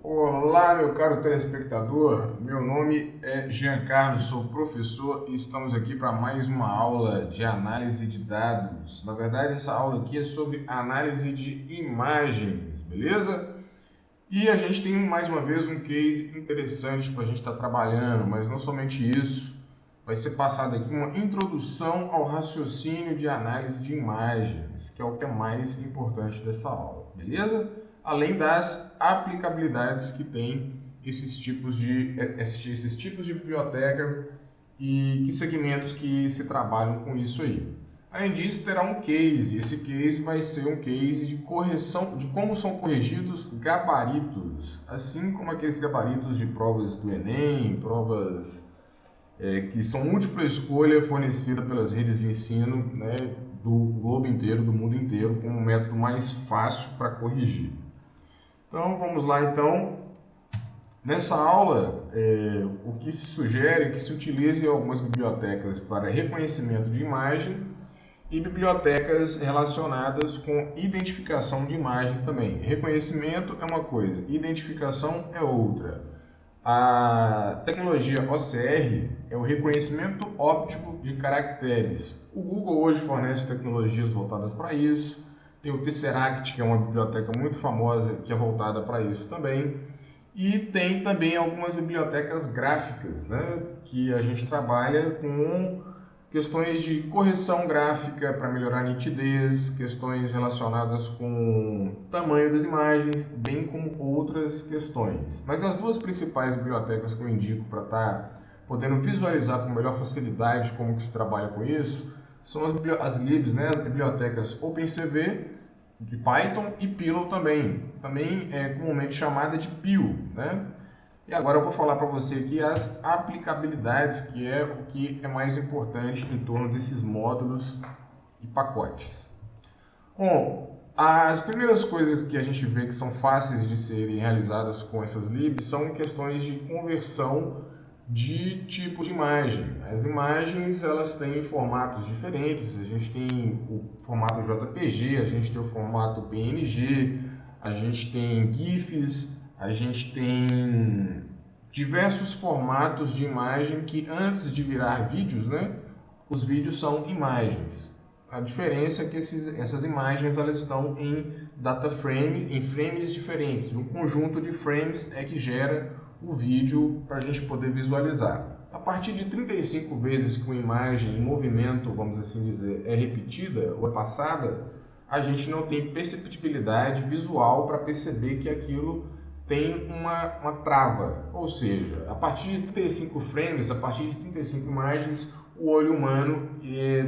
Olá, meu caro telespectador. Meu nome é Giancarlo, sou professor e estamos aqui para mais uma aula de análise de dados. Na verdade, essa aula aqui é sobre análise de imagens, beleza? E a gente tem mais uma vez um case interessante para a gente estar trabalhando, mas não somente isso. Vai ser passada aqui uma introdução ao raciocínio de análise de imagens, que é o que é mais importante dessa aula, beleza? Além das aplicabilidades que tem esses tipos de biblioteca e que segmentos que se trabalham com isso aí. Além disso, terá um case. Esse case vai ser um case de correção, de como são corrigidos gabaritos, assim como aqueles gabaritos de provas do Enem, provas que são múltipla escolha fornecida pelas redes de ensino, né, do globo inteiro, do mundo inteiro, como um método mais fácil para corrigir. Então, vamos lá então. Nessa aula, o que se sugere é que se utilize algumas bibliotecas para reconhecimento de imagem e bibliotecas relacionadas com identificação de imagem também. Reconhecimento é uma coisa, identificação é outra. A tecnologia OCR é o reconhecimento óptico de caracteres. O Google hoje fornece tecnologias voltadas para isso. Tem o Tesseract, que é uma biblioteca muito famosa, que é voltada para isso também. E tem também algumas bibliotecas gráficas, né, que a gente trabalha com questões de correção gráfica para melhorar a nitidez, questões relacionadas com tamanho das imagens, bem como outras questões. Mas as duas principais bibliotecas que eu indico para estar podendo visualizar com melhor facilidade como que se trabalha com isso, são as libs, né, as bibliotecas OpenCV, de Python, e Pillow também é comumente chamada de PIL, né? E agora eu vou falar para você aqui as aplicabilidades, que é o que é mais importante em torno desses módulos e pacotes. Bom, as primeiras coisas que a gente vê que são fáceis de serem realizadas com essas libs são questões de conversão de tipos de imagem. As imagens, elas têm formatos diferentes. A gente tem o formato JPG, a gente tem o formato PNG, a gente tem GIFs, a gente tem diversos formatos de imagem que antes de virar vídeos, né, os vídeos são imagens. A diferença é que essas imagens elas estão em data frame, em frames diferentes. Um conjunto de frames é que gera o vídeo para a gente poder visualizar. A partir de 35 vezes que uma imagem em movimento, vamos assim dizer, é repetida ou é passada, a gente não tem perceptibilidade visual para perceber que aquilo tem uma trava. Ou seja, a partir de 35 frames, a partir de 35 imagens, o olho humano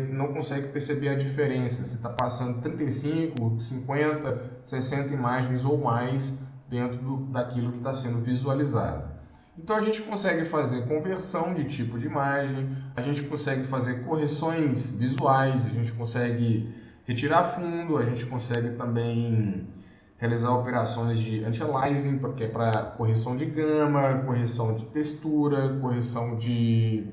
não consegue perceber a diferença. Se está passando 35, 50, 60 imagens ou mais dentro daquilo que está sendo visualizado. Então a gente consegue fazer conversão de tipo de imagem, a gente consegue fazer correções visuais, a gente consegue retirar fundo, a gente consegue também realizar operações de anti-aliasing, que é para correção de gama, correção de textura, correção de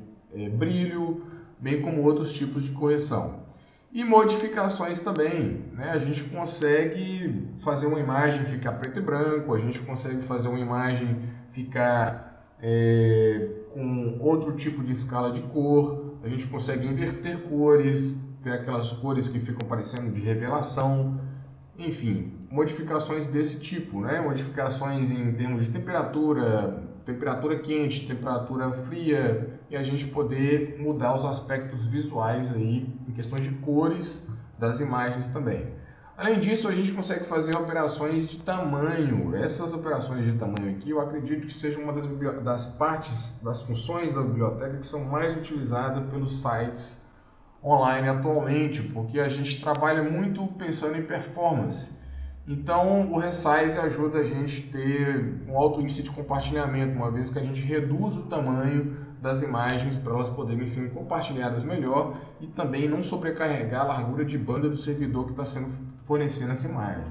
brilho, bem como outros tipos de correção. E modificações também, né? A gente consegue fazer uma imagem ficar preto e branco, a gente consegue fazer uma imagem ficar com outro tipo de escala de cor, a gente consegue inverter cores, ter aquelas cores que ficam parecendo de revelação, enfim, modificações desse tipo, né? Modificações em termos de temperatura quente, temperatura fria, e a gente poder mudar os aspectos visuais aí, em questões de cores das imagens também. Além disso, a gente consegue fazer operações de tamanho. Essas operações de tamanho aqui, eu acredito que seja uma das partes, das funções da biblioteca que são mais utilizadas pelos sites online atualmente, porque a gente trabalha muito pensando em performance. Então, o resize ajuda a gente a ter um alto índice de compartilhamento, uma vez que a gente reduz o tamanho das imagens para elas poderem ser compartilhadas melhor e também não sobrecarregar a largura de banda do servidor que está sendo fornecendo essa imagem.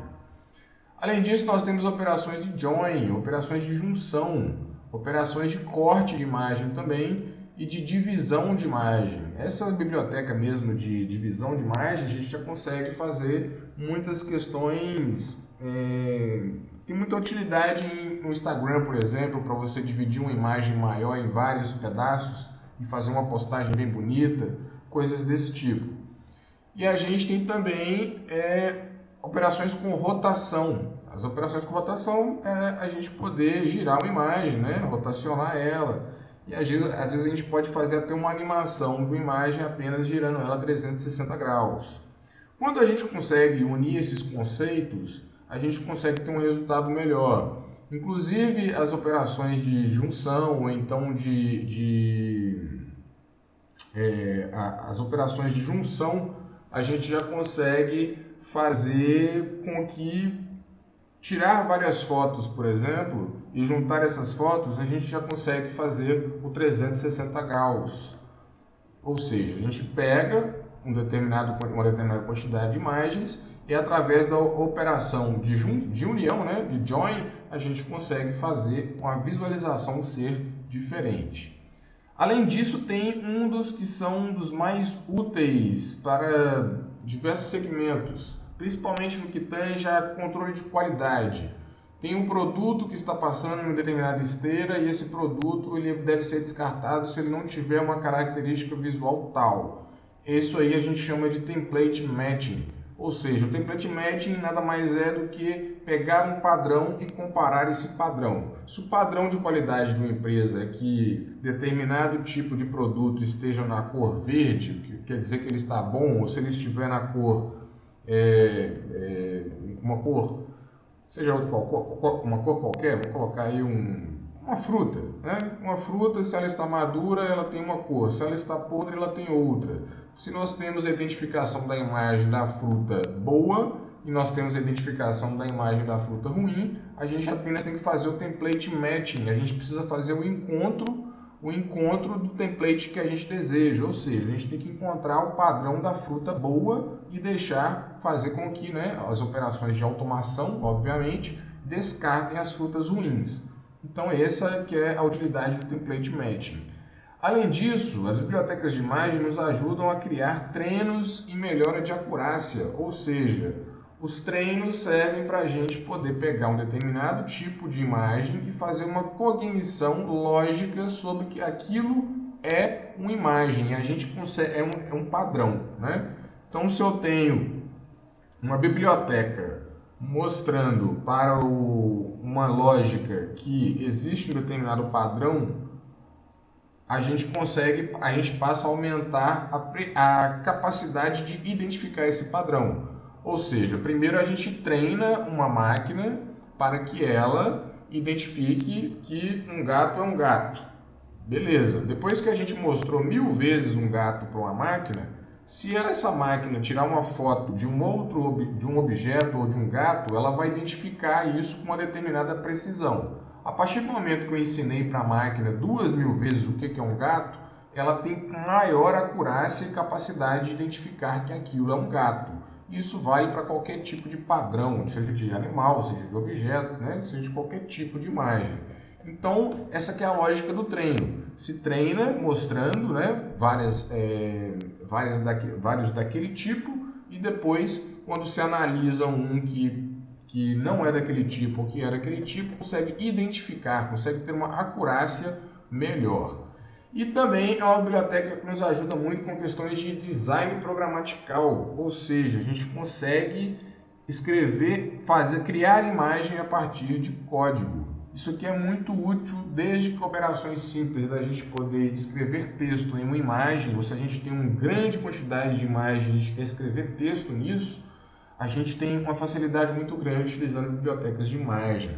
Além disso, nós temos operações de join, operações de junção, operações de corte de imagem também e de divisão de imagem. Essa biblioteca mesmo de divisão de imagem, a gente já consegue fazer muitas questões, tem muita utilidade tem no Instagram, por exemplo, para você dividir uma imagem maior em vários pedaços e fazer uma postagem bem bonita, coisas desse tipo. E a gente tem também operações com rotação. As operações com rotação é a gente poder girar uma imagem, né? Rotacionar ela. E às vezes a gente pode fazer até uma animação de uma imagem apenas girando ela 360 graus. Quando a gente consegue unir esses conceitos, a gente consegue ter um resultado melhor. Inclusive as operações de junção ou então as operações de junção, a gente já consegue fazer com que tirar várias fotos, por exemplo, e juntar essas fotos, a gente já consegue fazer o 360 graus. Ou seja, a gente pega uma determinada quantidade de imagens e através da operação de união, né, de join, a gente consegue fazer uma visualização ser diferente. Além disso, tem um dos que são um dos mais úteis para diversos segmentos, principalmente no que tange a controle de qualidade. Tem um produto que está passando em uma determinada esteira e esse produto ele deve ser descartado se ele não tiver uma característica visual tal. Isso aí a gente chama de template matching. Ou seja, o template matching nada mais é do que pegar um padrão e comparar esse padrão. Se o padrão de qualidade de uma empresa é que determinado tipo de produto esteja na cor verde, que quer dizer que ele está bom, ou se ele estiver na cor, uma cor, seja uma cor qualquer, vou colocar aí uma fruta, né? Uma fruta, se ela está madura, ela tem uma cor, se ela está podre, ela tem outra. Se nós temos a identificação da imagem da fruta boa e nós temos a identificação da imagem da fruta ruim, a gente apenas tem que fazer o template matching, a gente precisa fazer o encontro do template que a gente deseja, ou seja, a gente tem que encontrar o padrão da fruta boa e fazer com que, né, as operações de automação, obviamente, descartem as frutas ruins. Então essa que é a utilidade do template matching. Além disso, as bibliotecas de imagem nos ajudam a criar treinos e melhora de acurácia, ou seja, os treinos servem para a gente poder pegar um determinado tipo de imagem e fazer uma cognição lógica sobre que aquilo é uma imagem, e a gente consegue, é um padrão, né? Então, se eu tenho uma biblioteca mostrando para uma lógica que existe um determinado padrão, a gente passa a aumentar a capacidade de identificar esse padrão. Ou seja, primeiro a gente treina uma máquina para que ela identifique que um gato é um gato. Beleza, depois que a gente mostrou 1000 vezes um gato para uma máquina, se essa máquina tirar uma foto de um objeto ou de um gato, ela vai identificar isso com uma determinada precisão. A partir do momento que eu ensinei para a máquina 2000 vezes o que é um gato, ela tem maior acurácia e capacidade de identificar que aquilo é um gato. Isso vale para qualquer tipo de padrão, seja de animal, seja de objeto, né? Seja de qualquer tipo de imagem. Então, essa que é a lógica do treino. Se treina mostrando, né, vários daquele tipo e depois, quando se analisa um que não é daquele tipo ou que é daquele tipo, consegue identificar, consegue ter uma acurácia melhor. E também é uma biblioteca que nos ajuda muito com questões de design programatical, ou seja, a gente consegue criar imagem a partir de código. Isso aqui é muito útil, desde que operações simples da gente poder escrever texto em uma imagem, ou se a gente tem uma grande quantidade de imagens e escrever texto nisso, a gente tem uma facilidade muito grande utilizando bibliotecas de imagem.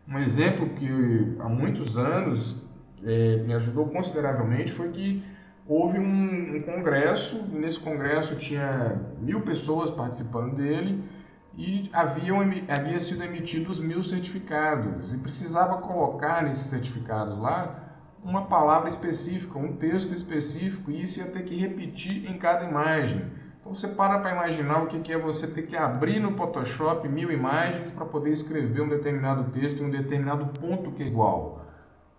Um exemplo que há muitos anos me ajudou consideravelmente foi que houve um congresso, e nesse congresso tinha 1000 pessoas participando dele e havia sido emitidos 1000 certificados e precisava colocar nesses certificados lá uma palavra específica, um texto específico, e isso ia ter que repetir em cada imagem. Então você para imaginar o que é você ter que abrir no Photoshop 1000 imagens para poder escrever um determinado texto em um determinado ponto que é igual.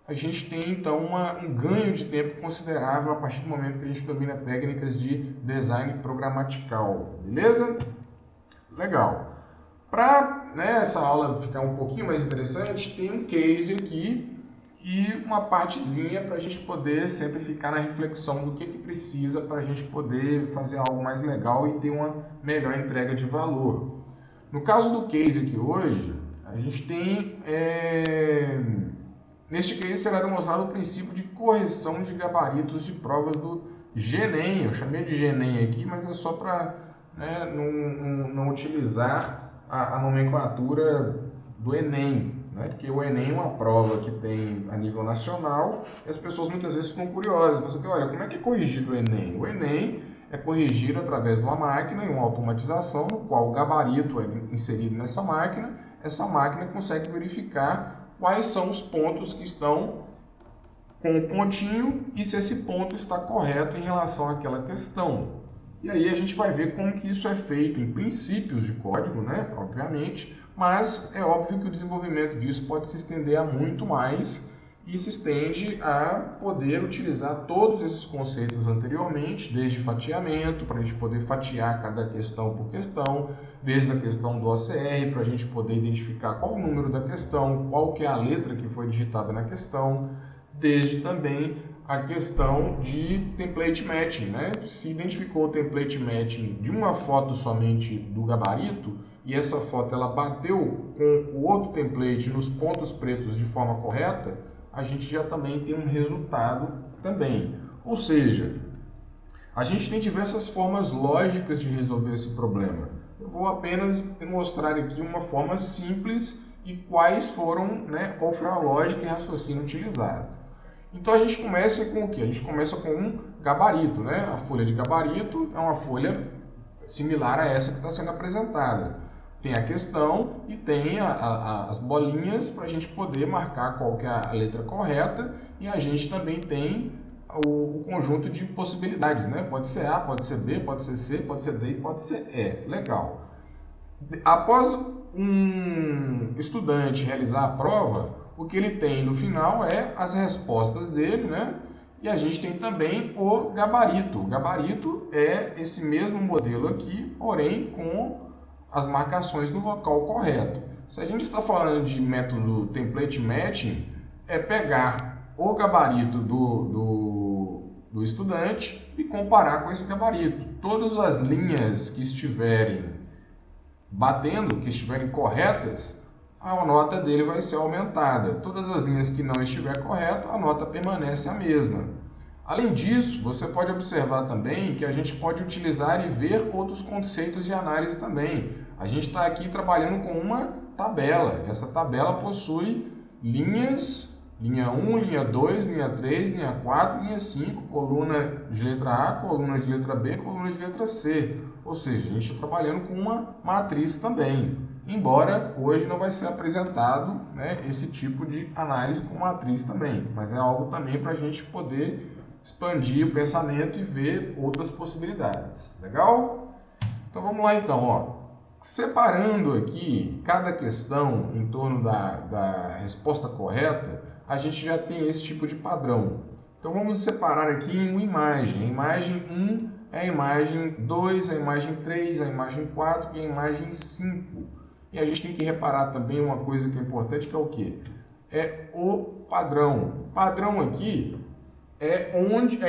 A gente tem então um ganho de tempo considerável a partir do momento que a gente domina técnicas de design programatical, beleza? Legal. Para né, essa aula ficar um pouquinho mais interessante, tem um case aqui e uma partezinha para a gente poder sempre ficar na reflexão do que precisa para a gente poder fazer algo mais legal e ter uma melhor entrega de valor. No caso do case aqui hoje, a gente tem, neste case será demonstrado o princípio de correção de gabaritos de provas do GENEM. Eu chamei de GENEM aqui, mas é só para, né, não utilizar a nomenclatura do Enem, né? Porque o Enem é uma prova que tem a nível nacional e as pessoas muitas vezes ficam curiosas. Você fala, olha, como é que é corrigido o Enem? O Enem é corrigido através de uma máquina e uma automatização, no qual o gabarito é inserido nessa máquina. Essa máquina consegue verificar quais são os pontos que estão com o pontinho e se esse ponto está correto em relação àquela questão. E aí a gente vai ver como que isso é feito em princípios de código, né? Obviamente, mas é óbvio que o desenvolvimento disso pode se estender a muito mais e se estende a poder utilizar todos esses conceitos anteriormente, desde fatiamento, para a gente poder fatiar cada questão por questão, desde a questão do OCR, para a gente poder identificar qual o número da questão, qual que é a letra que foi digitada na questão, desde também a questão de template matching, né? Se identificou o template matching de uma foto somente do gabarito e essa foto ela bateu com o outro template nos pontos pretos de forma correta, a gente já também tem um resultado também. Ou seja, a gente tem diversas formas lógicas de resolver esse problema. Eu vou apenas mostrar aqui uma forma simples e quais foram, né, qual foi a lógica e raciocínio utilizado. Então a gente começa com o quê? A gente começa com um gabarito, né? A folha de gabarito é uma folha similar a essa que está sendo apresentada. Tem a questão e tem as bolinhas para a gente poder marcar qual que é a letra correta e a gente também tem o conjunto de possibilidades, né? Pode ser A, pode ser B, pode ser C, pode ser D e pode ser E. Legal. Após um estudante realizar a prova, o que ele tem no final é as respostas dele, né? E a gente tem também o gabarito. O gabarito é esse mesmo modelo aqui, porém com as marcações no local correto. Se a gente está falando de método template matching, é pegar o gabarito do estudante e comparar com esse gabarito. Todas as linhas que estiverem batendo, que estiverem corretas, a nota dele vai ser aumentada. Todas as linhas que não estiver correto, a nota permanece a mesma. Além disso, você pode observar também que a gente pode utilizar e ver outros conceitos de análise também. A gente está aqui trabalhando com uma tabela. Essa tabela possui linhas, linha 1, linha 2, linha 3, linha 4, linha 5, coluna de letra A, coluna de letra B, coluna de letra C. Ou seja, a gente está trabalhando com uma matriz também. Embora hoje não vai ser apresentado, né, esse tipo de análise com matriz também, mas é algo também para a gente poder expandir o pensamento e ver outras possibilidades. Legal? Então vamos lá então, ó. Separando aqui cada questão em torno da resposta correta, a gente já tem esse tipo de padrão. Então vamos separar aqui em uma imagem. A imagem 1 é a imagem 2, a imagem 3, a imagem 4 e a imagem 5. E a gente tem que reparar também uma coisa que é importante, que é o quê? É o padrão. O padrão aqui é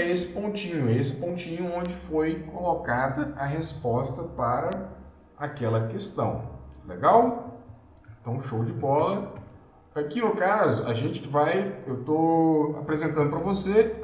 esse pontinho onde foi colocada a resposta para aquela questão. Legal? Então, show de bola. Aqui no caso, eu estou apresentando para você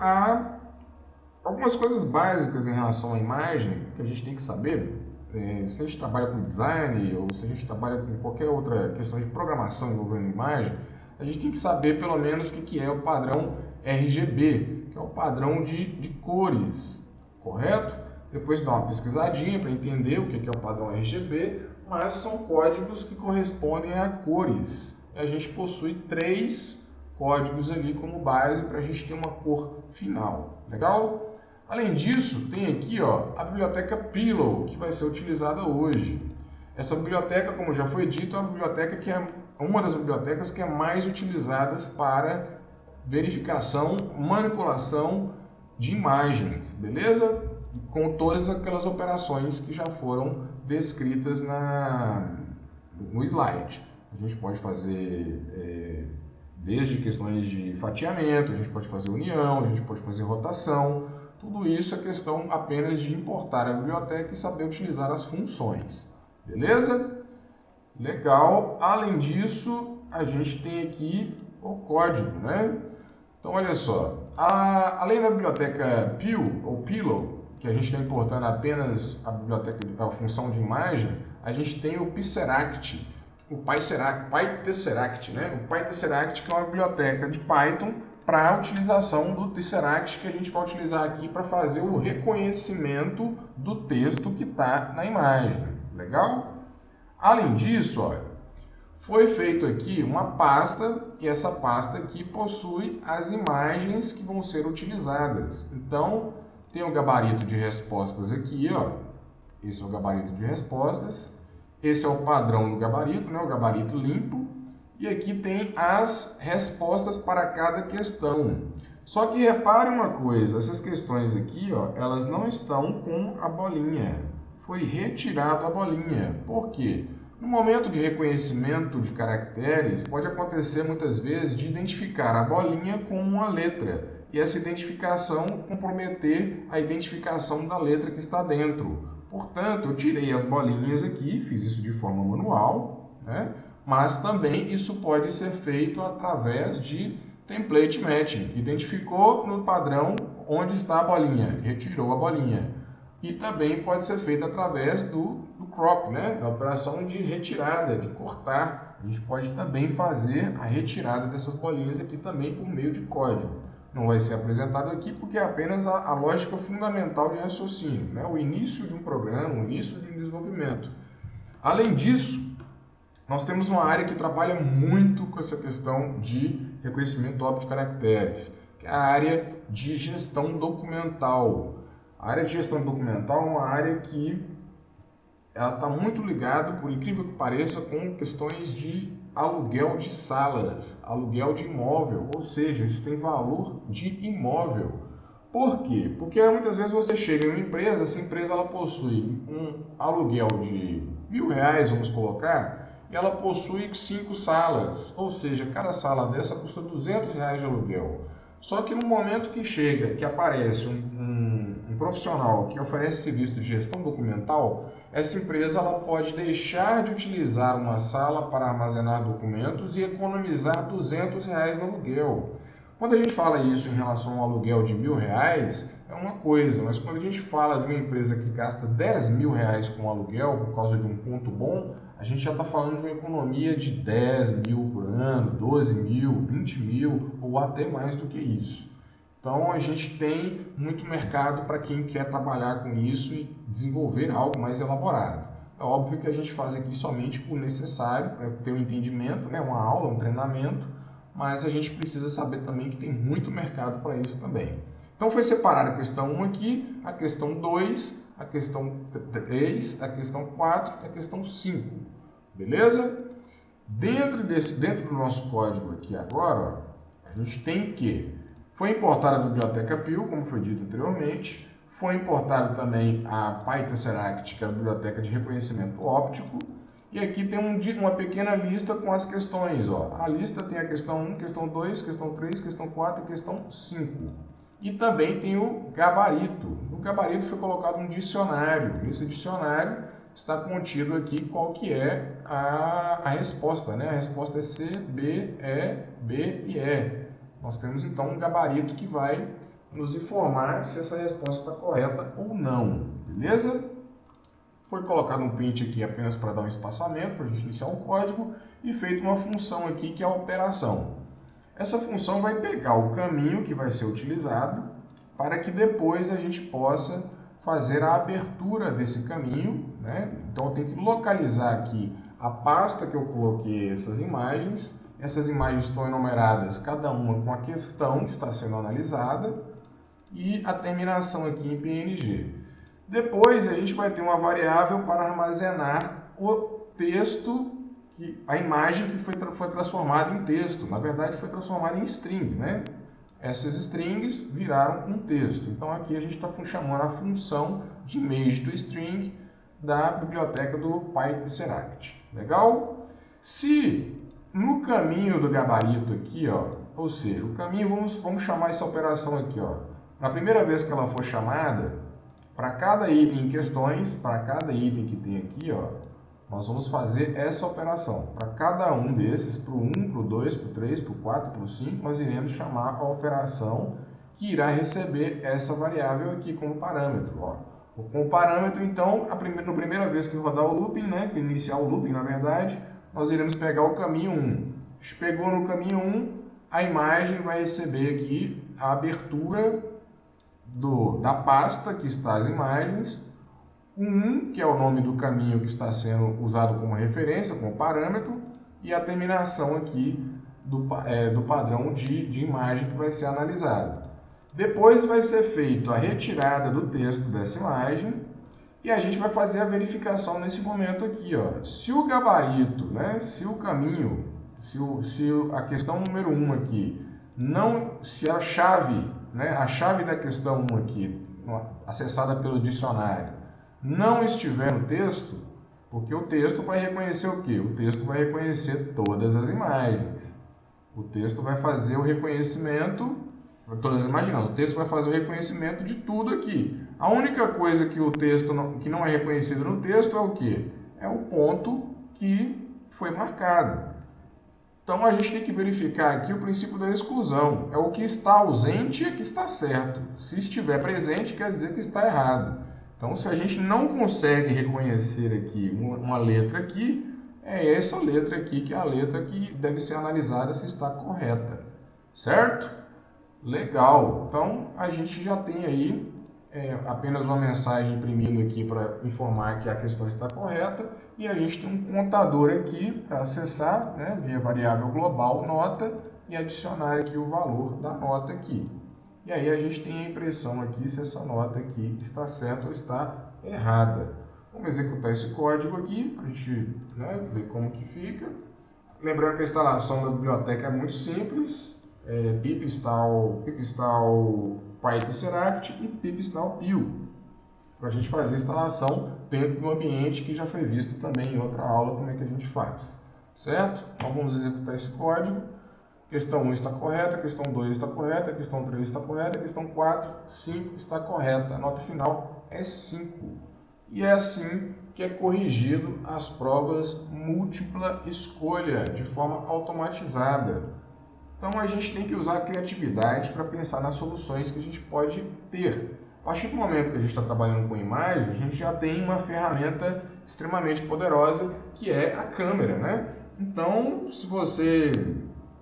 algumas coisas básicas em relação à imagem que a gente tem que saber. Se a gente trabalha com design ou se a gente trabalha com qualquer outra questão de programação envolvendo imagem, a gente tem que saber pelo menos o que é o padrão RGB, que é o padrão de cores, correto? Depois dá uma pesquisadinha para entender o que é o padrão RGB, mas são códigos que correspondem a cores. A gente possui 3 códigos ali como base para a gente ter uma cor final, legal? Além disso, tem aqui, ó, a biblioteca Pillow, que vai ser utilizada hoje. Essa biblioteca, como já foi dito, é uma das bibliotecas que é mais utilizadas para verificação, manipulação de imagens, beleza? Com todas aquelas operações que já foram descritas no slide. A gente pode fazer desde questões de fatiamento, a gente pode fazer união, a gente pode fazer rotação. Tudo isso é questão apenas de importar a biblioteca e saber utilizar as funções. Beleza? Legal. Além disso, a gente tem aqui o código, né? Então, olha só. Além da biblioteca Pil, ou Pillow, que a gente está importando apenas a função de imagem, a gente tem o Pytheract, o PyTesseract, né? O PyTesseract, que é uma biblioteca de Python para a utilização do Tesseract, que a gente vai utilizar aqui para fazer o reconhecimento do texto que está na imagem. Legal? Além disso, olha, foi feito aqui uma pasta, e essa pasta aqui possui as imagens que vão ser utilizadas. Então, tem o gabarito de respostas aqui, ó. Esse é o gabarito de respostas. Esse é o padrão do gabarito, né? O gabarito limpo. E aqui tem as respostas para cada questão. Só que repare uma coisa, essas questões aqui, ó, elas não estão com a bolinha. Foi retirado a bolinha. Por quê? No momento de reconhecimento de caracteres, pode acontecer muitas vezes de identificar a bolinha com uma letra. E essa identificação comprometer a identificação da letra que está dentro. Portanto, eu tirei as bolinhas aqui, fiz isso de forma manual, né? Mas também isso pode ser feito através de template matching. Identificou no padrão onde está a bolinha, retirou a bolinha. E também pode ser feito através do crop, né? Da operação de retirada, de cortar. A gente pode também fazer a retirada dessas bolinhas aqui também por meio de código. Não vai ser apresentado aqui porque é apenas a lógica fundamental de raciocínio, né? O início de um programa, o início de um desenvolvimento. Além disso, nós temos uma área que trabalha muito com essa questão de reconhecimento óbvio de caracteres, que é a área de gestão documental. A área de gestão documental é uma área que ela está muito ligada, por incrível que pareça, com questões de aluguel de salas, aluguel de imóvel, ou seja, isso tem valor de imóvel. Por quê? Porque muitas vezes você chega em uma empresa, essa empresa ela possui um aluguel de R$1.000, vamos colocar, e ela possui 5 salas, ou seja, cada sala dessa custa R$200 de aluguel. Só que no momento que chega, que aparece um profissional que oferece serviço de gestão documental, essa empresa ela pode deixar de utilizar uma sala para armazenar documentos e economizar R$200 no aluguel. Quando a gente fala isso em relação ao aluguel de R$1.000, é uma coisa, mas quando a gente fala de uma empresa que gasta R$10.000 com aluguel por causa de um ponto bom, a gente já está falando de uma economia de 10 mil por ano, 12 mil, 20 mil ou até mais do que isso. Então a gente tem muito mercado para quem quer trabalhar com isso e desenvolver algo mais elaborado. É óbvio que a gente faz aqui somente o necessário para ter um entendimento, né? Uma aula, um treinamento, mas a gente precisa saber também que tem muito mercado para isso também. Então foi separada a questão 1 aqui, a questão 2, a questão 3, a questão 4 e a questão 5. Beleza? Dentro do nosso código aqui agora, ó, a gente tem que foi importada a biblioteca Pil, como foi dito anteriormente, foi importado também a PyTesseract, que é a biblioteca de reconhecimento óptico, e aqui tem uma pequena lista com as questões. Ó. A lista tem a questão 1, questão 2, questão 3, questão 4 e questão 5. E também tem o gabarito. No gabarito foi colocado um dicionário. Nesse dicionário está contido aqui qual que é a resposta. Né? A resposta é C, B, E, B e E. Nós temos então um gabarito que vai nos informar se essa resposta está correta ou não. Beleza? Foi colocado um print aqui apenas para dar um espaçamento, para a gente iniciar um código, e feito uma função aqui que é a operação. Essa função vai pegar o caminho que vai ser utilizado para que depois a gente possa fazer a abertura desse caminho, né? Então eu tenho que localizar aqui a pasta que eu coloquei essas imagens. Essas imagens estão enumeradas, cada uma com a questão que está sendo analisada e a terminação aqui em PNG. Depois a gente vai ter uma variável para armazenar o texto, a imagem que foi transformada em texto. Na verdade foi transformada em string, né? Essas strings viraram um texto. Então aqui a gente está chamando a função de image to string da biblioteca do PyTesseract. Legal? Se no caminho do gabarito aqui, ó, ou seja, o caminho, vamos chamar essa operação aqui, ó. Na primeira vez que ela for chamada, para cada item em questões, para cada item que tem aqui, ó, nós vamos fazer essa operação. Para cada um desses, para o 1, para o 2, para o 3, para o 4, para o 5, nós iremos chamar a operação que irá receber essa variável aqui como parâmetro. Ó. Com o parâmetro, então, na primeira vez que rodar o looping, né, que iniciar o looping, na verdade, nós iremos pegar o caminho 1. A gente pegou no caminho 1, a imagem vai receber aqui a abertura da pasta que está as imagens, o 1, que é o nome do caminho que está sendo usado como referência, como parâmetro, e a terminação aqui do padrão de imagem que vai ser analisado. Depois vai ser feita a retirada do texto dessa imagem e a gente vai fazer a verificação nesse momento aqui. Ó. Se o gabarito, né, se o caminho, se a questão número 1 aqui, se a chave, né, a chave da questão 1 aqui, acessada pelo dicionário, não estiver no texto, porque o texto vai reconhecer o quê? O texto vai reconhecer todas as imagens. O texto vai fazer o reconhecimento, todas as imagens não, o texto vai fazer o reconhecimento de tudo aqui. A única coisa que o texto que não é reconhecido no texto é o quê? É o ponto que foi marcado. Então a gente tem que verificar aqui o princípio da exclusão. É o que está ausente é que está certo. Se estiver presente, quer dizer que está errado. Então, se a gente não consegue reconhecer aqui uma letra aqui, é essa letra aqui que é a letra que deve ser analisada se está correta. Certo? Legal. Então, a gente já tem aí apenas uma mensagem imprimindo aqui para informar que a questão está correta e a gente tem um contador aqui para acessar, né, via variável global nota e adicionar aqui o valor da nota aqui. E aí a gente tem a impressão aqui se essa nota aqui está certa ou está errada. Vamos executar esse código aqui para a gente, né, ver como que fica. Lembrando que a instalação da biblioteca é muito simples. Pip install PyTesseract e pip install Pil, para a gente fazer a instalação dentro do ambiente que já foi visto também em outra aula como é que a gente faz. Certo? Então vamos executar esse código. Questão 1 está correta, questão 2 está correta, questão 3 está correta, questão 4, 5 está correta. A nota final é 5. E é assim que é corrigido as provas múltipla escolha, de forma automatizada. Então a gente tem que usar a criatividade para pensar nas soluções que a gente pode ter. A partir do momento que a gente está trabalhando com imagem, a gente já tem uma ferramenta extremamente poderosa que é a câmera, né? Então, se você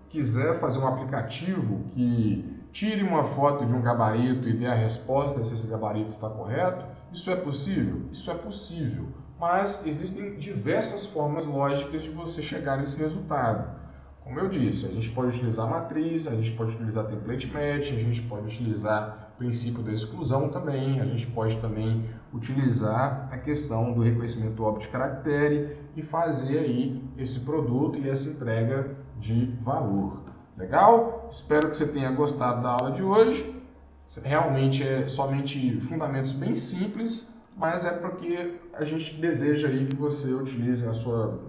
quiser fazer um aplicativo que tire uma foto de um gabarito e dê a resposta se esse gabarito está correto, isso é possível? Isso é possível, mas existem diversas formas lógicas de você chegar nesse resultado. Como eu disse, a gente pode utilizar matriz, a gente pode utilizar template match, a gente pode utilizar o princípio da exclusão também, a gente pode também utilizar a questão do reconhecimento óbvio de caractere e fazer aí esse produto e essa entrega de valor. Legal? Espero que você tenha gostado da aula de hoje. Realmente é somente fundamentos bem simples, mas é porque a gente deseja aí que você utilize a sua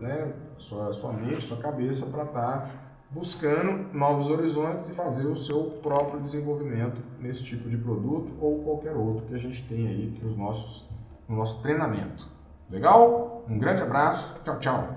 mente, sua cabeça para estar buscando novos horizontes e fazer o seu próprio desenvolvimento nesse tipo de produto ou qualquer outro que a gente tem aí no nosso treinamento. Legal? Um grande abraço. Tchau, tchau.